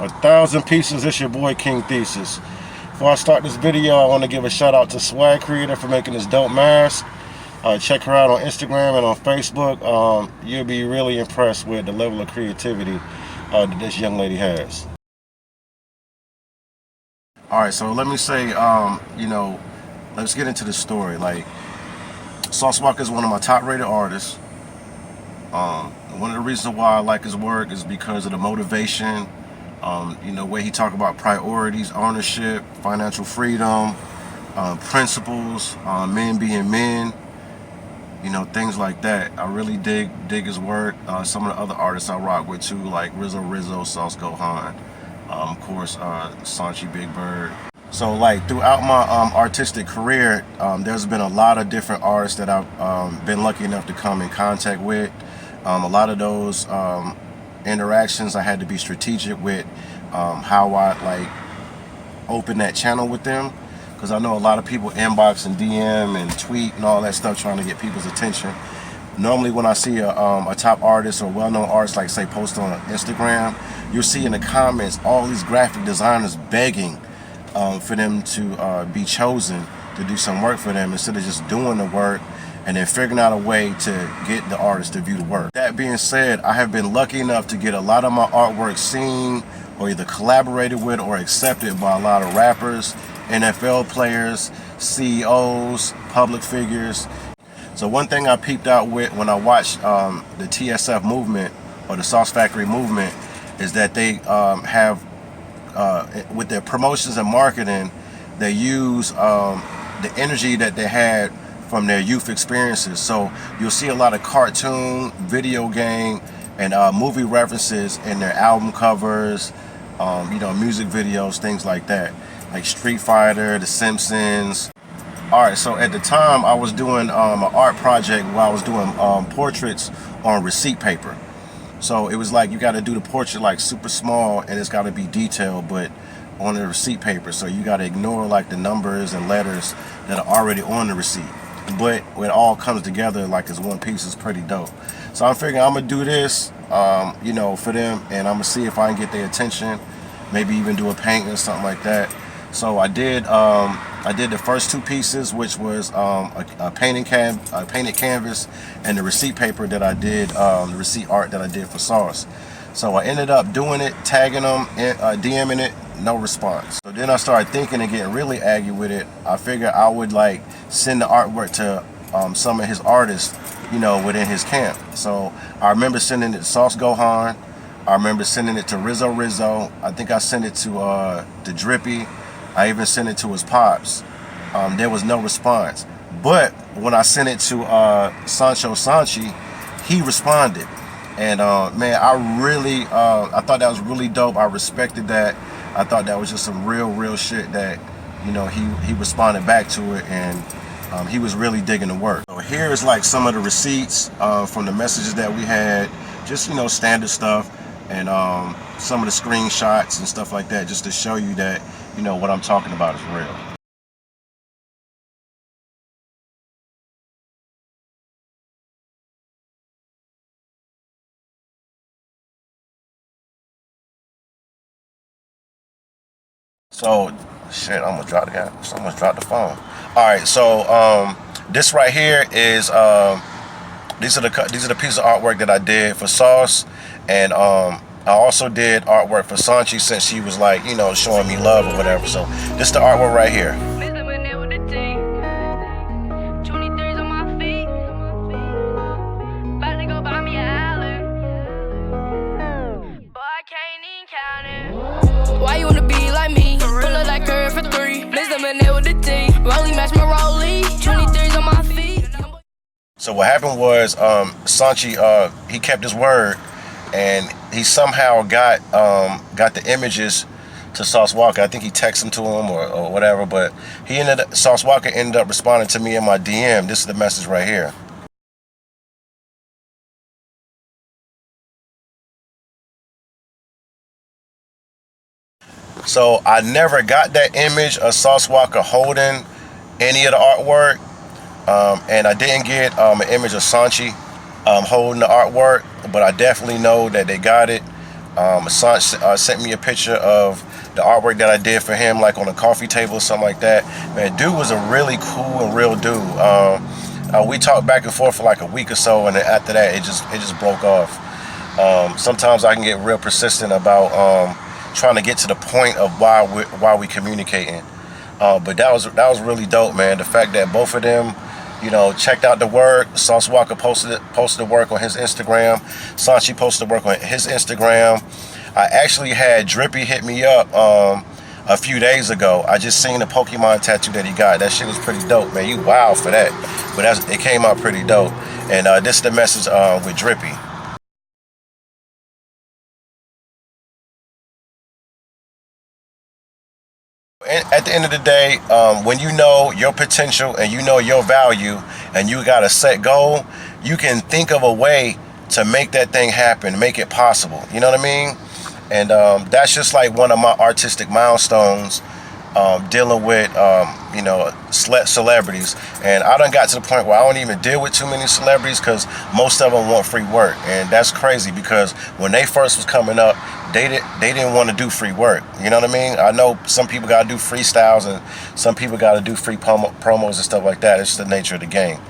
1,000 pieces. It's your boy King Thesis. Before I start this video, I want to give a shout out to Swag Creator for making this dope mask. Check her out on Instagram and on Facebook. You'll be really impressed with the level of creativity that this young lady has. Alright, so let me say, let's get into the story. Like, Sauce Walka is one of my top rated artists. One of the reasons why I like his work is because of the motivation, where he talk about priorities, ownership, financial freedom, principles, men being men, things like that. I really dig his work. Some of the other artists I rock with too, like Rizzo, Sauce Gohan, of course, Sanchi Big Bird. So like throughout my artistic career, there's been a lot of different artists that I've been lucky enough to come in contact with. A lot of those interactions I had to be strategic with how I open that channel with them, because I know a lot of people inbox and DM and tweet and all that stuff trying to get people's attention. Normally when I see a top artist or well-known artist, like say post on Instagram, you'll see in the comments all these graphic designers begging for them to be chosen to do some work for them, instead of just doing the work and then figuring out a way to get the artist to view the work. That being said, I have been lucky enough to get a lot of my artwork seen or either collaborated with or accepted by a lot of rappers, NFL players, CEOs, public figures. So one thing I peeped out with when I watched the TSF movement or the Sauce Factory movement is that they have, with their promotions and marketing, they use the energy that they had from their youth experiences. So you'll see a lot of cartoon, video game, and movie references in their album covers, music videos, things like that, like Street Fighter, The Simpsons. Alright, so at the time I was doing an art project where I was doing portraits on receipt paper. So it was like you got to do the portrait like super small and it's got to be detailed, but on the receipt paper. So you got to ignore like the numbers and letters that are already on the receipt. But when it all comes together like as one piece, is pretty dope. So I'm figuring I'm gonna do this, for them, and I'm gonna see if I can get their attention. Maybe even do a painting or something like that. So I did the first two pieces, which was a painted canvas and the receipt paper that I did, the receipt art that I did for Sauce. So I ended up doing it, tagging them, DMing it, no response. So then I started thinking and getting really aggy with it. I figured I would send the artwork to some of his artists, within his camp. So I remember sending it to Sauce Gohan. I remember sending it to Rizzo. I think I sent it to Drippy. I even sent it to his pops. There was no response. But when I sent it to Sanchi, he responded. And man, I thought that was really dope. I respected that. I thought that was just some real shit that, he responded back to it, and he was really digging the work. So here is some of the receipts from the messages that we had, just, standard stuff, and some of the screenshots and stuff like that, just to show you that, what I'm talking about is real. So, shit, I'm gonna drop the guy. Someone's dropped the phone. All right, so this right here is these are the pieces of artwork that I did for Sauce, and I also did artwork for Sanchi, since she was showing me love or whatever. So this is the artwork right here. Why you wanna be like me? Pull up like curve for 3. Miss them in there with the T. Rollie match my rollie. 23s on my feet. So what happened was Sanchi, he kept his word, and he somehow got the images to Sauce Walka. I think he texted them to him or whatever, but Sauce Walka ended up responding to me in my DM. This is the message right here. So I never got that image of Sauce Walka holding any of the artwork, and I didn't get an image of Sanchi holding the artwork, but I definitely know that they got it. Son sent me a picture of the artwork that I did for him, like on a coffee table or something like that. Man, dude was a really cool and real dude. We talked back and forth for like a week or so, and then after that, it just broke off. Sometimes I can get real persistent about trying to get to the point of why we communicating. But that was really dope, man. The fact that both of them, you know, checked out the work. Sauce Walka posted the work on his Instagram. Sanchi posted the work on his Instagram. I actually had Drippy hit me up a few days ago. I just seen the Pokemon tattoo that he got. That shit was pretty dope, man. You wild for that. But it came out pretty dope. And this is the message with Drippy. At the end of the day, when you know your potential and you know your value and you got a set goal, you can think of a way to make that thing happen, make it possible. You know what I mean? And that's just like one of my artistic milestones, dealing with, you know, celebrities. And I done got to the point where I don't even deal with too many celebrities because most of them want free work. And that's crazy because when they first was coming up, they didn't want to do free work. You know what I mean? I know some people got to do freestyles and some people got to do free promos and stuff like that. It's just the nature of the game.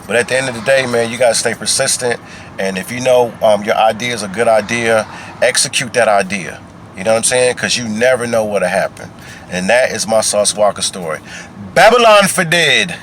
But at the end of the day, man, you got to stay persistent. And if you know your idea is a good idea, execute that idea. You know what I'm saying? Because you never know what'll happen. And that is my Sauce Walka story. Babylon for dead.